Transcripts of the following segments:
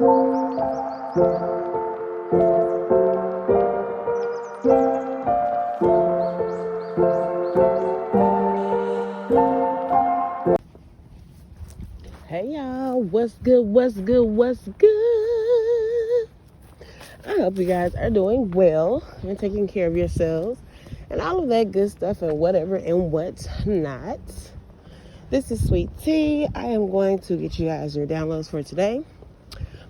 Hey y'all, what's good, what's good, what's good? I hope you guys are doing well and taking care of yourselves and all of that good stuff and whatever and what's not. This is Sweet Tea. I am going to get you guys your downloads for today.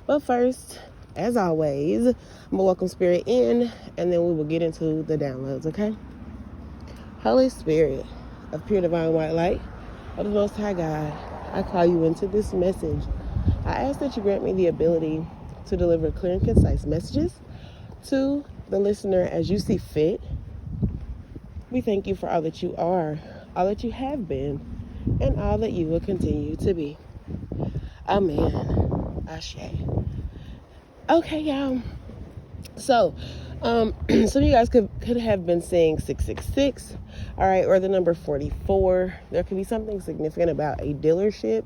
But first, as always, I'm going to welcome Spirit in and then we will get into the downloads, okay? Holy Spirit of pure divine white light of the Most High God, I call you into this message. I ask that you grant me the ability to deliver clear and concise messages to the listener as you see fit. We thank you for all that you are, all that you have been, and all that you will continue to be. Amen. Ashe. Okay, y'all. So, some of you guys could have been saying 666, all right, or the number 44. There could be something significant about a dealership.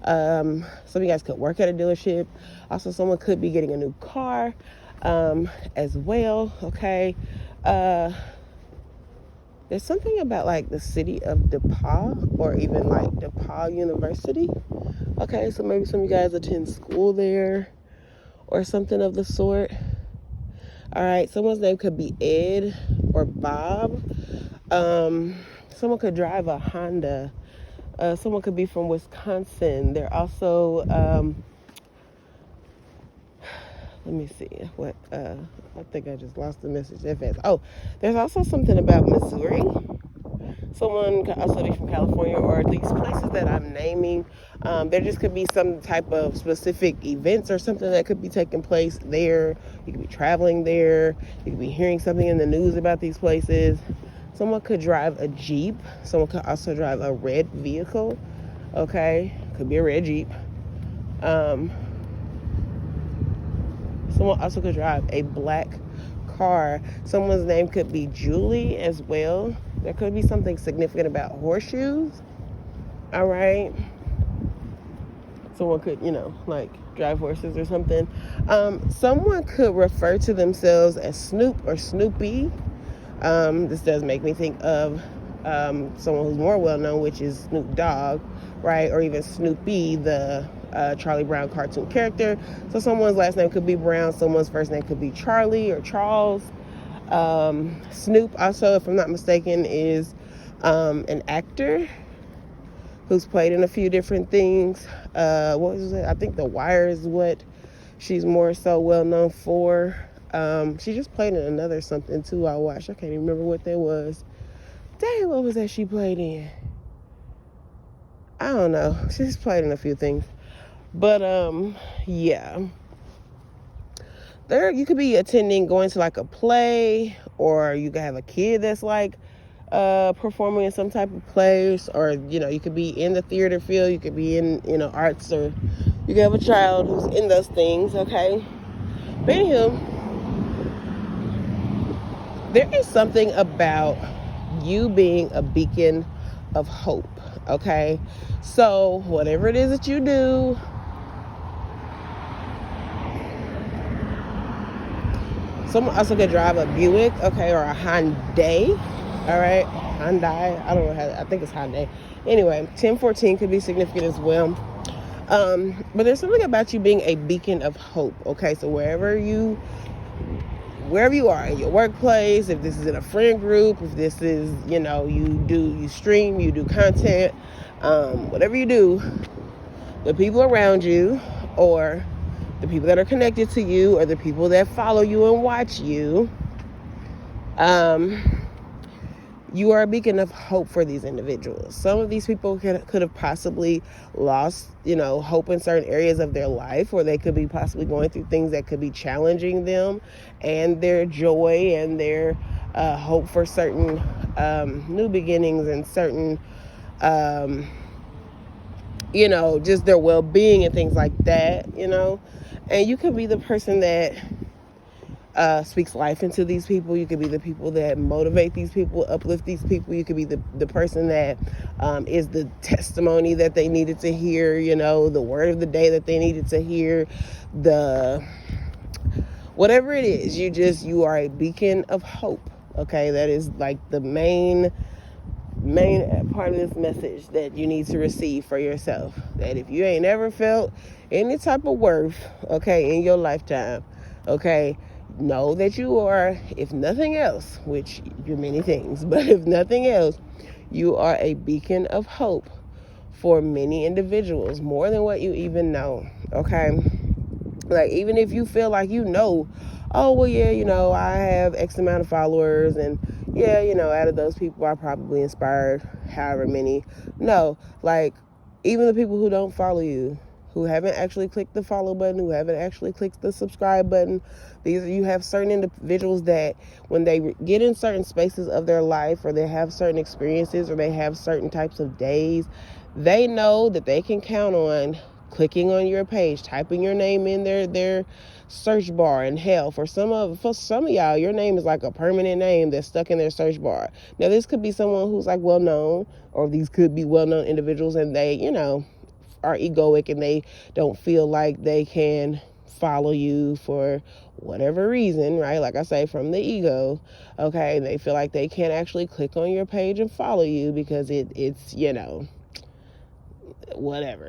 Some of you guys could work at a dealership. Also, someone could be getting a new car as well, okay? There's something about like the city of DePaul or even like DePaul University. Okay, so maybe some of you guys attend school there or something of the sort. All right, someone's name could be Ed or Bob. Someone could drive a Honda. Someone could be from Wisconsin. They're also, let me see what, I think I just lost the message that fast. Oh, there's also something about Missouri. Someone could also be from California or these places that I'm naming. There just could be some type of specific events or something that could be taking place there. You could be traveling there. You could be hearing something in the news about these places. Someone could drive a Jeep. Someone could also drive a red vehicle. Okay, could be a red Jeep. Someone also could drive a black car. Someone's name could be Julie as well. There could be something significant about horseshoes. All right. Someone could, like drive horses or something. Someone could refer to themselves as Snoop or Snoopy. This does make me think of someone who's more well-known, which is Snoop Dogg, right? Or even Snoopy, the Charlie Brown cartoon character. So someone's last name could be Brown. Someone's first name could be Charlie or Charles. Snoop also, if I'm not mistaken, is an actor who's played in a few different things. What was it? I think The Wire is what she's more so well known for. She just played in another something too I watched. I can't even remember what that was. Dang, what was that she played in? I don't know. She's played in a few things. But yeah. You could be going to like a play, or you could have a kid that's like performing in some type of place, or you could be in the theater field, you could be in arts, or you could have a child who's in those things, okay? But anywho, there is something about you being a beacon of hope, okay? So whatever it is that you do, someone also could drive a Buick, okay, or a Hyundai, all right? Hyundai, I don't know I think it's Hyundai. Anyway, 1014 could be significant as well. But there's something about you being a beacon of hope, okay? So wherever you are, in your workplace, if this is in a friend group, if this is, you stream, you do content, whatever you do, the people around you, or the people that are connected to you, or the people that follow you and watch you, you are a beacon of hope for these individuals. Some of these people could have possibly lost, hope in certain areas of their life, or they could be possibly going through things that could be challenging them and their joy and their hope for certain new beginnings and certain, just their well-being and things like that, And you could be the person that speaks life into these people. You could be the people that motivate these people, uplift these people. You could be the person that is the testimony that they needed to hear, the word of the day that they needed to hear, the whatever it is. You are a beacon of hope. Okay, that is like the main part of this message that you need to receive for yourself. That if you ain't ever felt any type of worth, okay, in your lifetime, okay, know that you are, if nothing else, which you're many things, but if nothing else, you are a beacon of hope for many individuals, more than what you even know, okay? Like, even if you feel like oh, well, yeah, I have X amount of followers, and yeah, out of those people, I probably inspired however many. No, like, even the people who don't follow you, who haven't actually clicked the follow button, who haven't actually clicked the subscribe button, you have certain individuals that when they get in certain spaces of their life, or they have certain experiences, or they have certain types of days, they know that they can count on clicking on your page, typing your name in their search bar. And hell, for some of y'all, your name is like a permanent name that's stuck in their search bar. Now, this could be someone who's like well known, or these could be well known individuals, and they are egoic, and they don't feel like they can follow you for whatever reason, right? Like I say, from the ego, okay? They feel like they can't actually click on your page and follow you because it's whatever,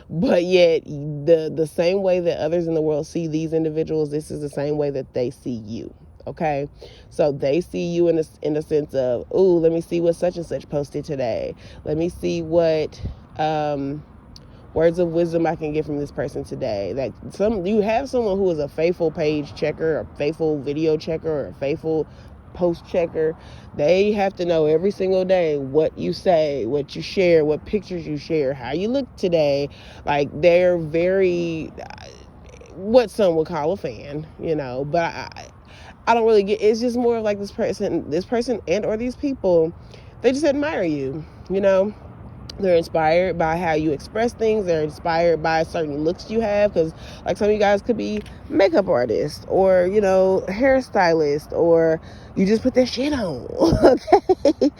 but yet the same way that others in the world see these individuals, this is the same way that they see you. Okay, so they see you in the sense of, ooh, let me see what such and such posted today. Let me see what words of wisdom I can get from this person today. Like, you have someone who is a faithful page checker, a faithful video checker, or a faithful post checker. They have to know every single day what you say, what you share, what pictures you share, how you look today. Like, they're very what some would call a fan, but I don't really get, it's just more of like this person and or these people, they just admire you. They're inspired by how you express things. They're inspired by certain looks you have, because like some of you guys could be makeup artists, or hairstylist, or you just put that shit on. Okay,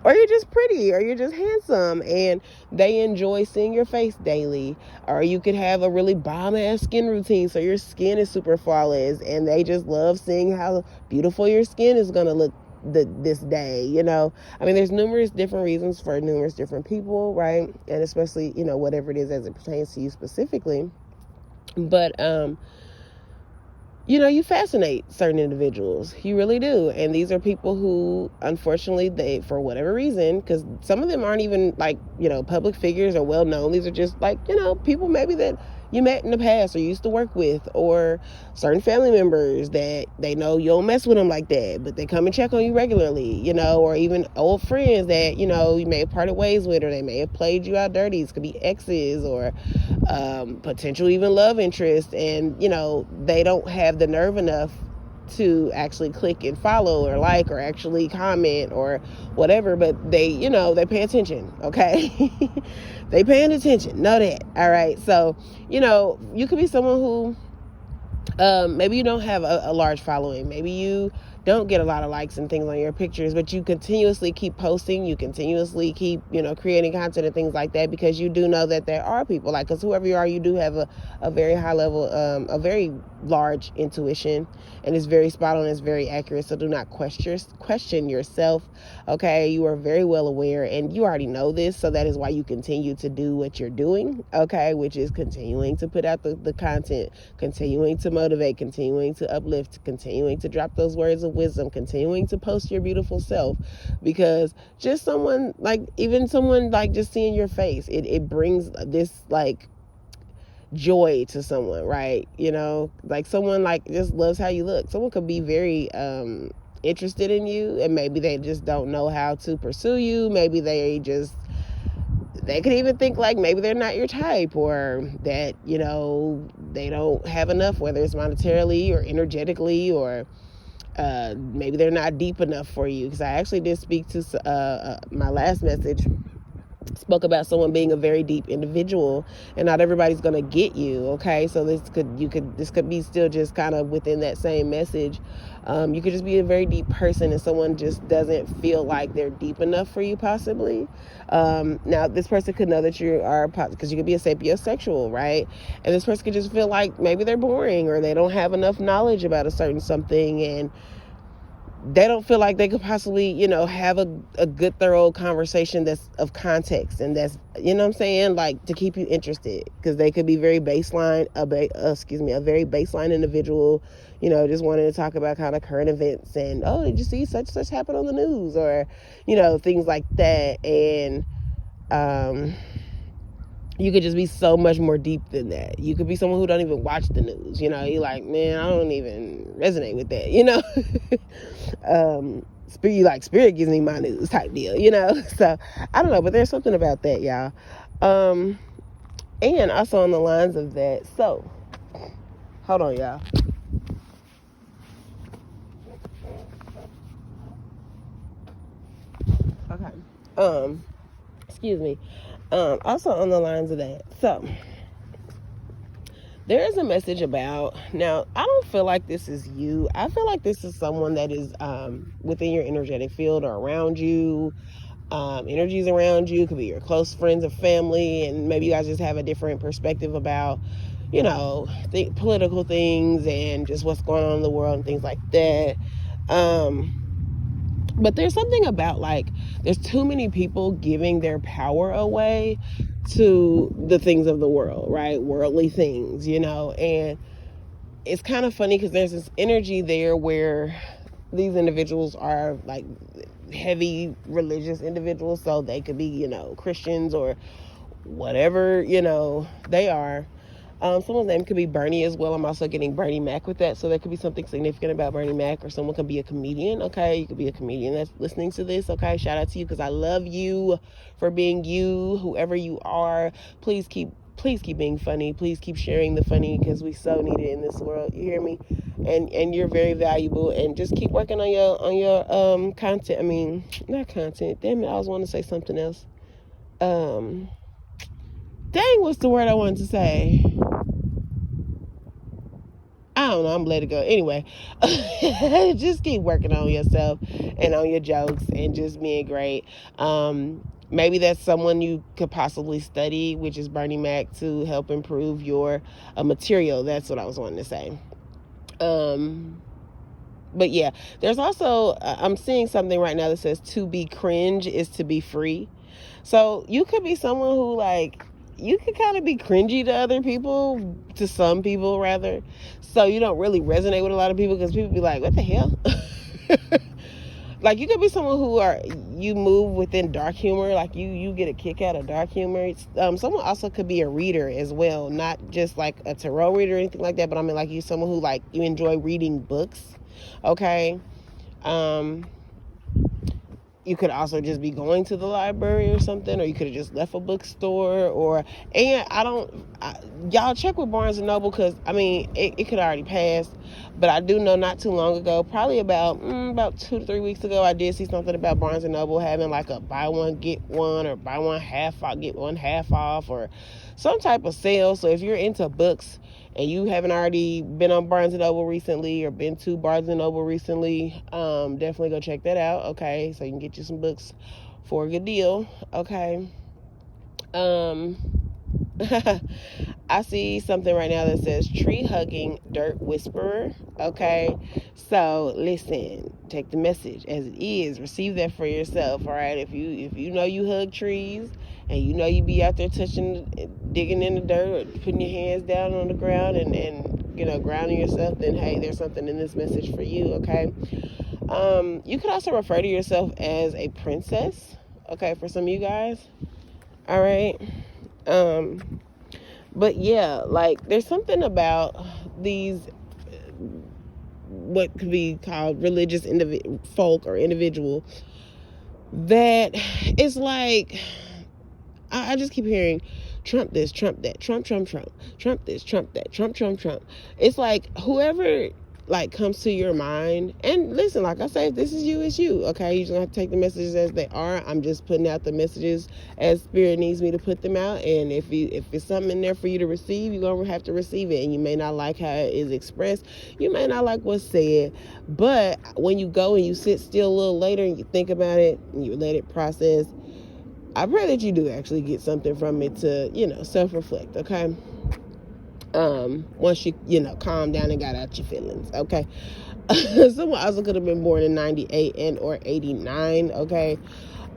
or you're just pretty, or you're just handsome, and they enjoy seeing your face daily. Or you could have a really bomb-ass skin routine, so your skin is super flawless, and they just love seeing how beautiful your skin is gonna look this day. I mean, there's numerous different reasons for numerous different people, right? And especially, whatever it is as it pertains to you specifically. But you fascinate certain individuals. You really do. And these are people who, unfortunately, they, for whatever reason, because some of them aren't even like, public figures or well known. These are just like, people maybe that you met in the past or used to work with, or certain family members that they know you don't mess with them like that, but they come and check on you regularly, or even old friends that, you may have parted ways with, or they may have played you out dirty. It could be exes, or potential even love interest, and they don't have the nerve enough to actually click and follow or like or actually comment or whatever, but they pay attention. Okay. They paying attention, know that. All right, so you could be someone who maybe you don't have a large following, maybe you don't get a lot of likes and things on your pictures, but you continuously keep posting, you continuously keep, creating content and things like that, because you do know that there are people, like, because whoever you are, you do have a very high level, a very large intuition, and it's very spot on, it's very accurate, so do not question yourself, okay? You are very well aware, and you already know this, so that is why you continue to do what you're doing, okay? Which is continuing to put out the content, continuing to motivate, continuing to uplift, continuing to drop those words of wisdom, continuing to post your beautiful self, because just someone like just seeing your face, it brings this like joy to someone, right? Like someone like just loves how you look. Someone could be very interested in you, and maybe they just don't know how to pursue you. Maybe they could even think like maybe they're not your type, or that they don't have enough, whether it's monetarily or energetically, or maybe they're not deep enough for you. Because I actually did speak to my last message spoke about someone being a very deep individual, and not everybody's going to get you. Okay, so this could be still just kind of within that same message. You could just be a very deep person and someone just doesn't feel like they're deep enough for you, possibly. Now this person could know that you are, because you could be a sapiosexual, right? And this person could just feel like maybe they're boring, or they don't have enough knowledge about a certain something, and they don't feel like they could possibly, have a good, thorough conversation that's of context, and that's, what I'm saying, like, to keep you interested, because they could be very baseline, a very baseline individual, just wanting to talk about kind of current events, and, oh, did you see such happen on the news, or, things like that. And you could just be so much more deep than that. You could be someone who don't even watch the news. You're like, man, I don't even resonate with that, Spirit gives me my news type deal, So I don't know, but there's something about that, y'all. And also on the lines of that, so hold on, y'all. Okay. Excuse me. Also on the lines of that, so there is a message about, now I don't feel like this is you. I feel like this is someone that is within your energetic field or around you. Energies around you could be your close friends or family, and maybe you guys just have a different perspective about, political things and just what's going on in the world and things like that. But there's something about, like, there's too many people giving their power away to the things of the world, right? Worldly things, and it's kind of funny because there's this energy there where these individuals are like heavy religious individuals, so they could be, Christians or whatever, they are. Someone's name could be Bernie as well. I'm also getting Bernie Mac with that. So there could be something significant about Bernie Mac, or someone could be a comedian. Okay. You could be a comedian that's listening to this. Okay. Shout out to you, because I love you for being you, whoever you are. Please keep being funny. Please keep sharing the funny, because we so need it in this world. You hear me? And you're very valuable, and just keep working on your content. I mean, not content. Damn it. I was wanting to say something else. Dang, what's the word I wanted to say? I don't know, I'm let it go. Anyway, just keep working on yourself and on your jokes and just being great. Maybe that's someone you could possibly study, which is Bernie Mac, to help improve your material. That's what I was wanting to say. But yeah, there's also, I'm seeing something right now that says to be cringe is to be free. So you could be someone who, like, you could kind of be cringy to other people, to some people rather. So you don't really resonate with a lot of people, because people be like, what the hell? Like, you could be someone you move within dark humor. Like, you get a kick out of dark humor. Someone also could be a reader as well, not just like a tarot reader or anything like that, but I mean, like, you someone who, like, you enjoy reading books. Okay. You could also just be going to the library or something, or you could have just left a bookstore, y'all check with Barnes & Noble, because, I mean, it could already pass, but I do know not too long ago, probably about 2 to 3 weeks ago, I did see something about Barnes & Noble having like a buy one, get one, or buy one half off, get one half off, or some type of sale. So if you're into books and you haven't already been on Barnes & Noble recently, or been to Barnes & Noble recently, definitely go check that out, okay? So you can get you some books for a good deal, okay? I see something right now that says tree hugging dirt whisperer. Okay, so listen, take the message as it is, receive that for yourself. All right, if you know you hug trees, and you know you be out there digging in the dirt, or putting your hands down on the ground and grounding yourself, then hey, there's something in this message for you. Okay. You could also refer to yourself as a princess, okay, for some of you guys. All right. But yeah, like, there's something about these, what could be called religious folk or individual, that is like, I just keep hearing Trump this, Trump that, Trump, Trump, Trump, Trump this, Trump that, Trump, Trump, Trump. It's like whoever like comes to your mind, and listen, like I say, if this is you, it's you, okay? You just gonna have to take the messages as they are. I'm just putting out the messages as Spirit needs me to put them out, and if it's something in there for you to receive, you're gonna have to receive it. And you may not like how it is expressed, you may not like what's said, but when you go and you sit still a little later and you think about it and you let it process, I pray that you do actually get something from it to, self-reflect, okay? Once you calm down and got out your feelings, okay? Someone also could have been born in 98 and or 89, okay?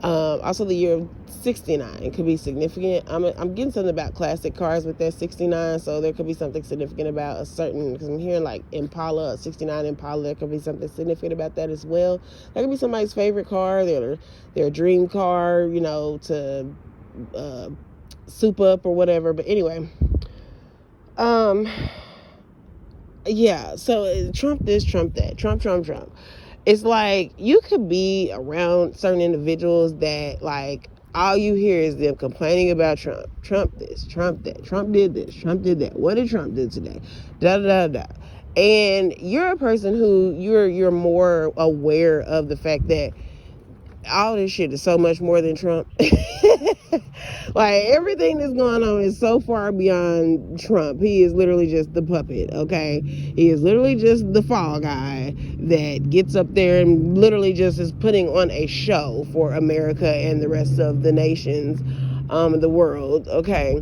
Also the year of 69 could be significant. I'm getting something about classic cars with that 69, so there could be something significant about a certain, because I'm hearing like Impala, a 69 Impala, there could be something significant about that as well. That could be somebody's favorite car, their dream car, to soup up or whatever. But anyway, yeah, so Trump this, Trump that, Trump. It's like you could be around certain individuals that, like, all you hear is them complaining about Trump. Trump this, Trump that, Trump did this, Trump did that. What did Trump do today? Da da da da. And you're a person who you're more aware of the fact that all this shit is so much more than Trump. Like, everything that's going on is so far beyond Trump. He is literally just the puppet, okay? He is literally just the fall guy that gets up there and literally just is putting on a show for America and the rest of the nations, the world, okay?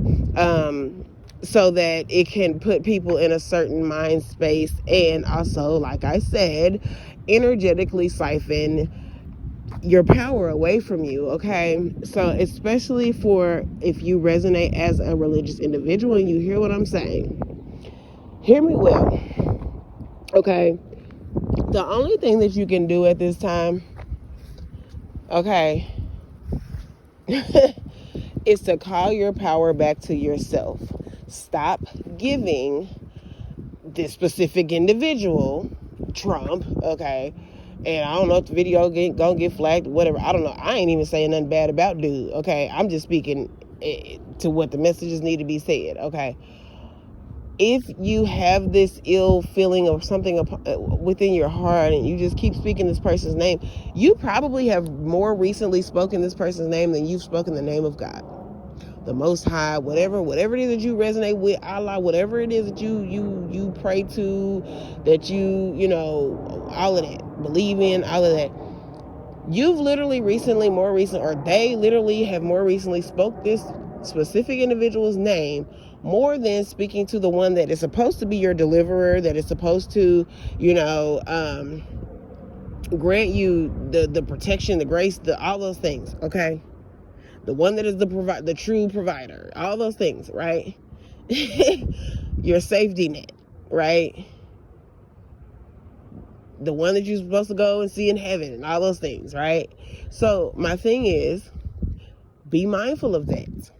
So that it can put people in a certain mind space, and also, like I said, energetically siphon your power away from you, okay? So especially for if you resonate as a religious individual and you hear what I'm saying, hear me well, okay? The only thing that you can do at this time, okay, is to call your power back to yourself. Stop giving this specific individual, Trump, okay? And I don't know if the video gonna get flagged, whatever. I don't know. I ain't even saying nothing bad about dude, okay? I'm just speaking to what the messages need to be said, okay? If you have this ill feeling of something within your heart and you just keep speaking this person's name, you probably have more recently spoken this person's name than you've spoken the name of God, the Most High, whatever it is that you resonate with, Allah, whatever it is that you pray to, that all of that, believe in, all of that. You've literally or they literally have more recently spoke this specific individual's name more than speaking to the one that is supposed to be your deliverer, that is supposed to, grant you the protection, the grace, all those things, okay? The one that is the true provider, all those things, right? Your safety net, right? The one that you're supposed to go and see in heaven and all those things, right? So my thing is, be mindful of that.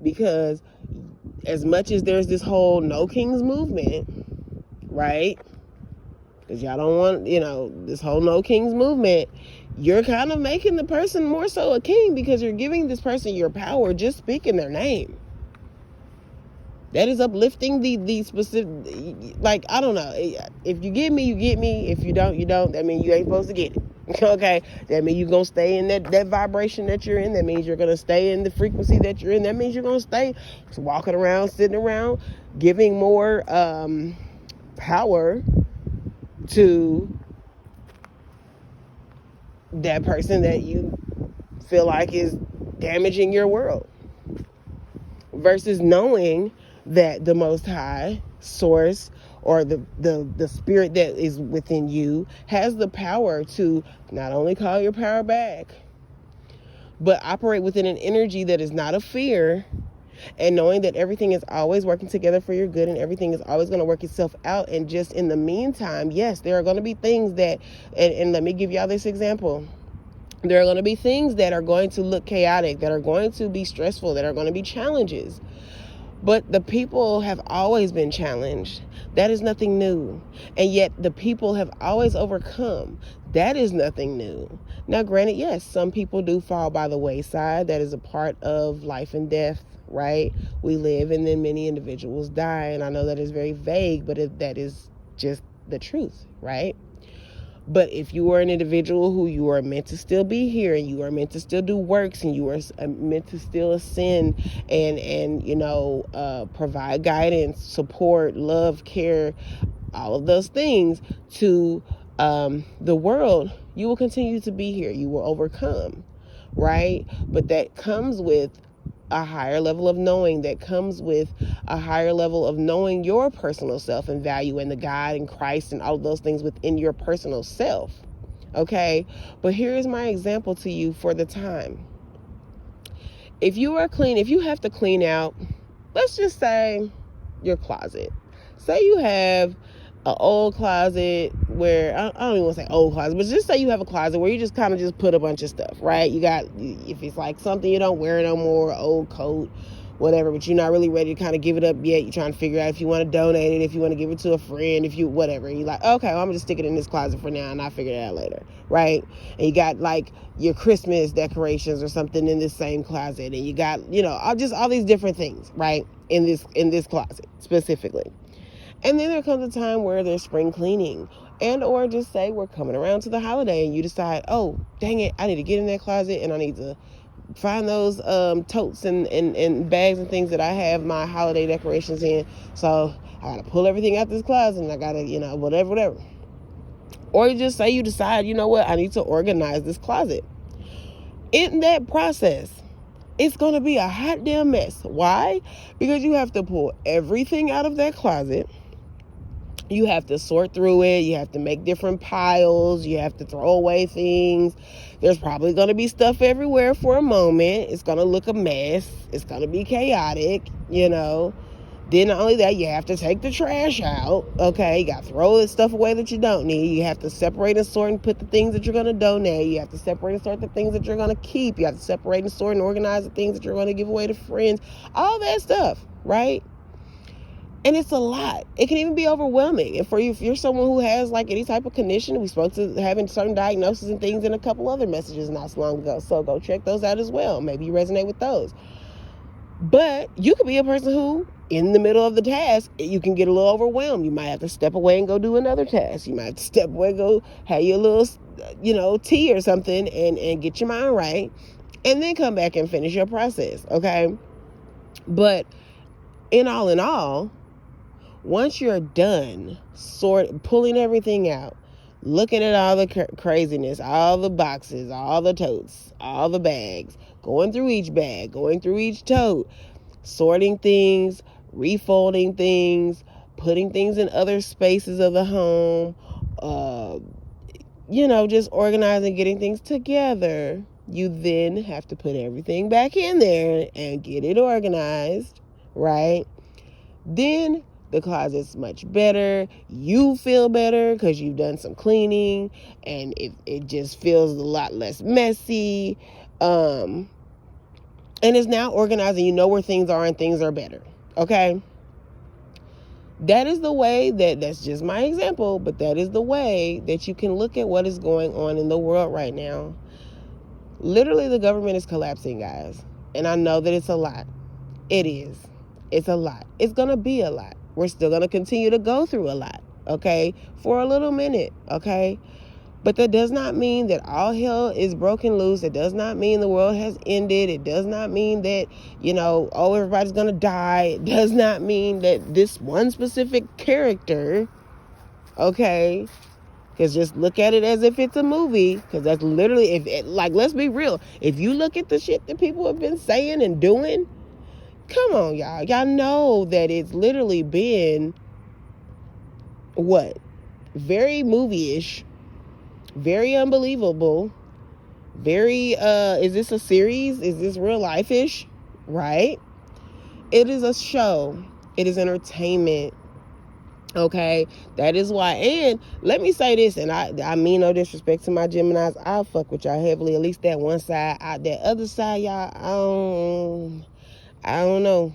Because as much as there's this whole no kings movement, right? Because y'all don't want, this whole no kings movement, you're kind of making the person more so a king because you're giving this person your power just speaking their name. That is uplifting the specific, like, I don't know. If you get me, you get me. If you don't, you don't. That means you ain't supposed to get it. Okay? That means you're going to stay in that vibration that you're in. That means you're going to stay in the frequency that you're in. That means you're going to stay walking around, sitting around, giving more power to that person that you feel like is damaging your world, versus knowing that the Most High source or the spirit that is within you has the power to not only call your power back, but operate within an energy that is not of fear, and knowing that everything is always working together for your good and everything is always going to work itself out. And just in the meantime, yes, there are going to be things that, and let me give y'all this example. There are going to be things that are going to look chaotic, that are going to be stressful, that are going to be challenges. But the people have always been challenged. That is nothing new. And yet the people have always overcome. That is nothing new. Now, granted, yes, some people do fall by the wayside. That is a part of life and death, right? We live and then many individuals die. And I know that is very vague, but that is just the truth, right? But if you are an individual who you are meant to still be here, and you are meant to still do works, and you are meant to still ascend and provide guidance, support, love, care, all of those things to the world, you will continue to be here. You will overcome, right? But that comes with a higher level of knowing, that comes with a higher level of knowing your personal self and value and the God and Christ and all of those things within your personal self. Okay? But here is my example to you for the time. If you have to clean out, let's just say your closet. Say you have an old closet where, I don't even want to say old closet, but just say you have a closet where you just kind of just put a bunch of stuff, right? You got, if it's like something you don't wear no more, old coat, whatever, but you're not really ready to kind of give it up yet. You're trying to figure out if you want to donate it, if you want to give it to a friend, if you, whatever. You're like, okay, well, I'm going to stick it in this closet for now and I'll figure it out later, right? And you got like your Christmas decorations or something in this same closet. And you got, just all these different things, right? In this closet specifically. And then there comes a time where there's spring cleaning, and or just say we're coming around to the holiday and you decide, oh, dang it, I need to get in that closet and I need to find those totes and bags and things that I have my holiday decorations in. So I gotta pull everything out this closet and I gotta, whatever. Or you just say you decide, you know what, I need to organize this closet. In that process, it's going to be a hot damn mess. Why? Because you have to pull everything out of that closet. You have to sort through it. You have to make different piles. You have to throw away things. There's probably going to be stuff everywhere for a moment. It's going to look a mess. It's going to be chaotic, Then not only that, you have to take the trash out, okay? You got to throw the stuff away that you don't need. You have to separate and sort and put the things that you're going to donate. You have to separate and sort the things that you're going to keep. You have to separate and sort and organize the things that you're going to give away to friends. All that stuff, right? And it's a lot. It can even be overwhelming. And for you, if you're someone who has like any type of condition, we spoke to having certain diagnoses and things in a couple other messages not so long ago. So go check those out as well. Maybe you resonate with those. But you could be a person who, in the middle of the task, you can get a little overwhelmed. You might have to step away and go do another task. You might have to step away, go have your little, tea or something and get your mind right. And then come back and finish your process, okay? But in all, once you're done pulling everything out, looking at all the craziness, all the boxes, all the totes, all the bags, going through each bag, going through each tote, sorting things, refolding things, putting things in other spaces of the home, just organizing, getting things together. You then have to put everything back in there and get it organized, right? Then the closet's much better. You feel better because you've done some cleaning and it just feels a lot less messy. And it's now organized and you know where things are and things are better. Okay? That is the way that's just my example, but that is the way that you can look at what is going on in the world right now. Literally, the government is collapsing, guys. And I know that it's a lot. It is. It's a lot. It's going to be a lot. We're still going to continue to go through a lot, okay, for a little minute, okay? But that does not mean that all hell is broken loose. It does not mean the world has ended. It does not mean that, everybody's going to die. It does not mean that this one specific character, okay, because just look at it as if it's a movie, because that's literally, let's be real. If you look at the shit that people have been saying and doing, come on, y'all. Y'all know that it's literally been, very movie-ish, very unbelievable, very, is this a series? Is this real life-ish? Right? It is a show. It is entertainment. Okay? That is why. And let me say this, and I mean no disrespect to my Geminis. I'll fuck with y'all heavily, at least that one side. That other side, y'all, I don't know.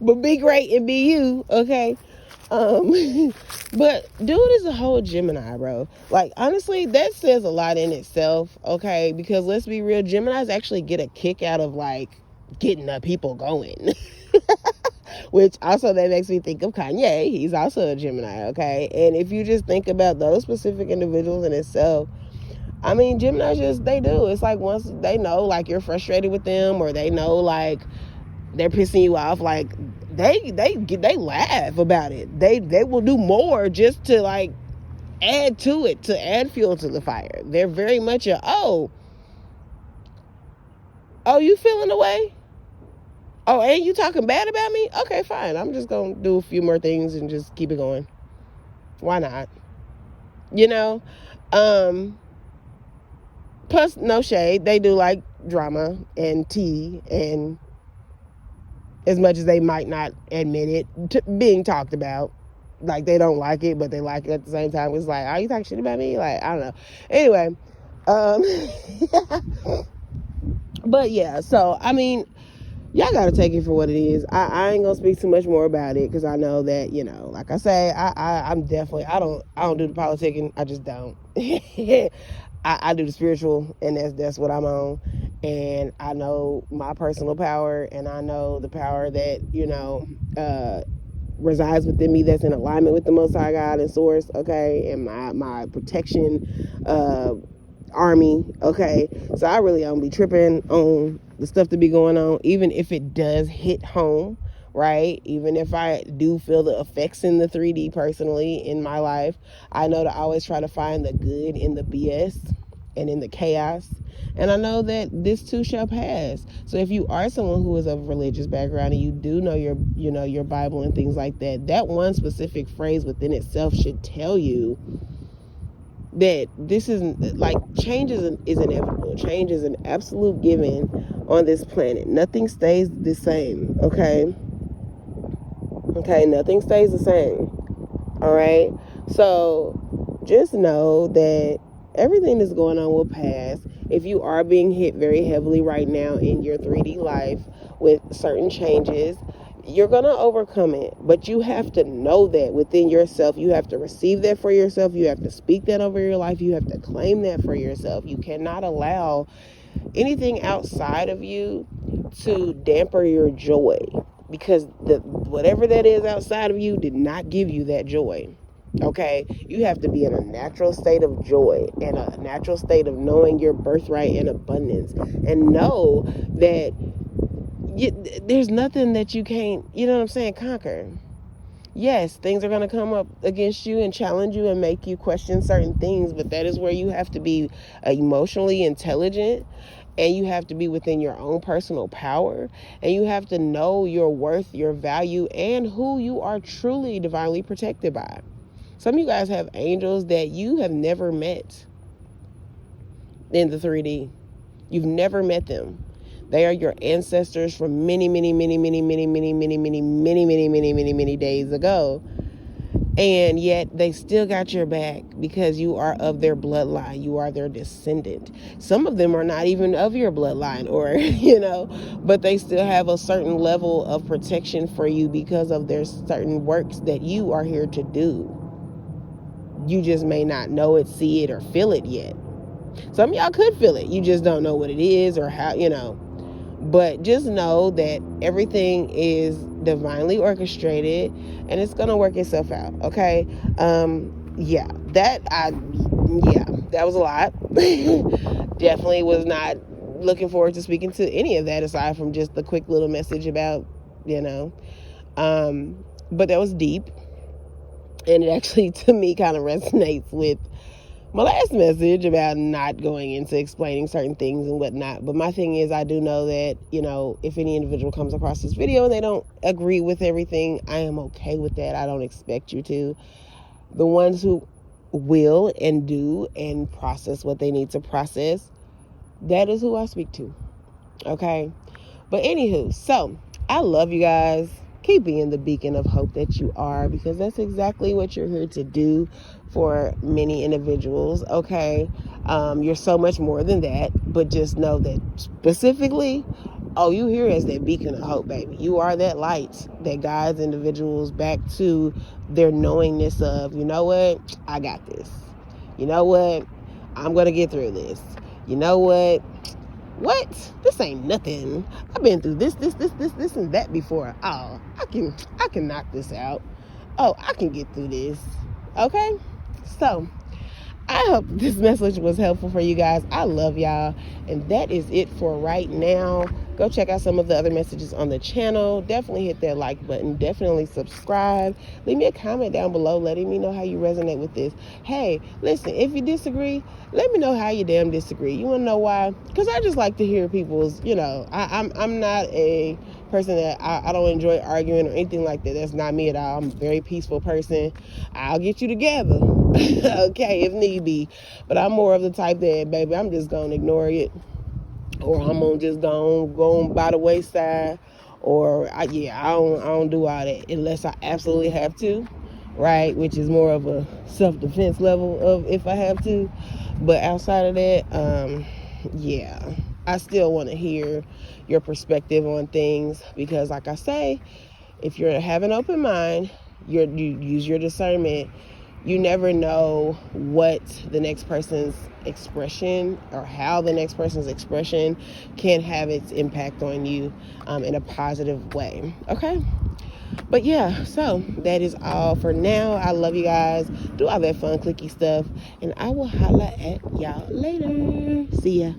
But be great and be you, okay? But dude is a whole Gemini, bro. Like, honestly, that says a lot in itself, okay? Because let's be real, Geminis actually get a kick out of, getting the people going. which also that makes me think of Kanye. He's also a Gemini, okay? And if you just think about those specific individuals in itself, I mean, Geminis just, they do. It's like once they know, like, you're frustrated with them, or they know, like, they're pissing you off, like, they laugh about it. They will do more just to, like, add to it, to add fuel to the fire. They're very much a, oh, you feeling the way? Oh, and you talking bad about me? Okay, fine. I'm just going to do a few more things and just keep it going. Why not? You know? Plus, no shade. They do like drama and tea, and as much as they might not admit it, being talked about. Like, they don't like it, but they like it at the same time. It's like, oh, you talking shit about me? Like, I don't know. Anyway. But yeah, so, I mean, y'all gotta take it for what it is. I ain't gonna speak too much more about it, because I know that, you know, like I say, I'm definitely, I don't do the politicking. I just don't. I do the spiritual, and that's what I'm on. And I know my personal power, and I know the power that, you know, resides within me, that's in alignment with the Most High God and Source, okay, and my protection army, okay. So I really don't be tripping on the stuff that be going on, even if it does hit home, right? Even if I do feel the effects in the 3D personally in my life, I know to always try to find the good in the BS and in the chaos. And I know that this too shall pass. So if you are someone who is of religious background, and you do know your Bible and things like that, that one specific phrase within itself should tell you that this is, like, change is inevitable. Change is an absolute given on this planet. Nothing stays the same, okay? Okay, nothing stays the same. All right? So just know that everything that's going on will pass. If you are being hit very heavily right now in your 3D life with certain changes, you're going to overcome it. But you have to know that within yourself. You have to receive that for yourself. You have to speak that over your life. You have to claim that for yourself. You cannot allow anything outside of you to damper your joy, because whatever that is outside of you did not give you that joy. Okay, you have to be in a natural state of joy and a natural state of knowing your birthright and abundance, and know that there's nothing that you can't, you know what I'm saying, conquer. Yes, things are going to come up against you and challenge you and make you question certain things, but that is where you have to be emotionally intelligent, and you have to be within your own personal power, and you have to know your worth, your value, and who you are truly divinely protected by. Some of you guys have angels that you have never met in the 3D. You've never met them. They are your ancestors from many, many, many, many, many, many, many, many, many, many, many, many, many days ago. And yet they still got your back, because you are of their bloodline. You are their descendant. Some of them are not even of your bloodline, or, you know, but they still have a certain level of protection for you because of their certain works that you are here to do. You just may not know it, see it, or feel it yet. Some of y'all could feel it. You just don't know what it is or how, you know. But just know that everything is divinely orchestrated, and it's going to work itself out, okay? That was a lot. Definitely was not looking forward to speaking to any of that, aside from just the quick little message about, you know. But that was deep. And it actually, to me, kind of resonates with my last message about not going into explaining certain things and whatnot. But my thing is, I do know that, you know, if any individual comes across this video and they don't agree with everything, I am okay with that. I don't expect you to. The ones who will and do and process what they need to process, that is who I speak to. Okay? But anywho, so I love you guys. Keep being the beacon of hope that you are, because that's exactly what you're here to do for many individuals, okay? You're so much more than that, but just know that specifically, you here as that beacon of hope, baby. You are that light that guides individuals back to their knowingness of, you know what? I got this. You know what? I'm going to get through this. You know what? what? This ain't nothing. I've been through this, and that before. Oh, I can knock this out. Oh, I can get through this. Okay? So, I hope this message was helpful for you guys. I love y'all. And that is it for right now. Go check out some of the other messages on the channel. Definitely hit that like button. Definitely subscribe. Leave me a comment down below letting me know how you resonate with this. Hey, listen, if you disagree, let me know how you damn disagree. You want to know why? Because I just like to hear people's, I'm not a person that I don't enjoy arguing or anything like that. That's not me at all. I'm a very peaceful person. I'll get you together. Okay, if need be. But I'm more of the type that, baby, I'm just going to ignore it. Or I'm going to just go by the wayside. Or, I don't do all that unless I absolutely have to. Right? Which is more of a self-defense level of if I have to. But outside of that, I still want to hear your perspective on things. Because like I say, if you have an open mind, you use your discernment, you never know what the next person's expression or how the next person's expression can have its impact on you in a positive way. Okay? But yeah, so that is all for now. I love you guys. Do all that fun, clicky stuff. And I will holla at y'all later. See ya.